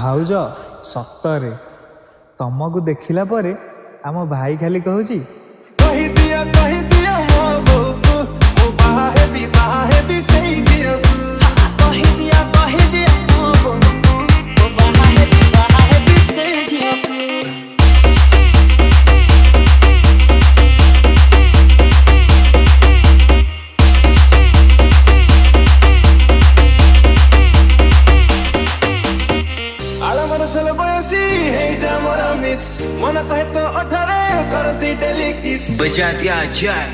ଭାଉଜ ସତରେ ତମକୁ ଦେଖିଲା ପରେ ଆମ ଭାଇ ଖାଲି କହୁଛି କହିଦିଅ ମୋ ବୋଉକୁ ମୁଁ ବାହା ହେବି ସେଇ ଝିଅକୁ। କହିଦିଅ ମୋ ବୋଉକୁ ମୁଁ ବାହା ହେବି ସେଇ ଝିଅକୁ। ଆଳମରସଲ ବୟସୀ ହେଇଯା ମୋର ମିସ୍ ମନ କହେ ତ 18 କରନ୍ତି ଡେଲି କିସ୍ बजा दिया जाए।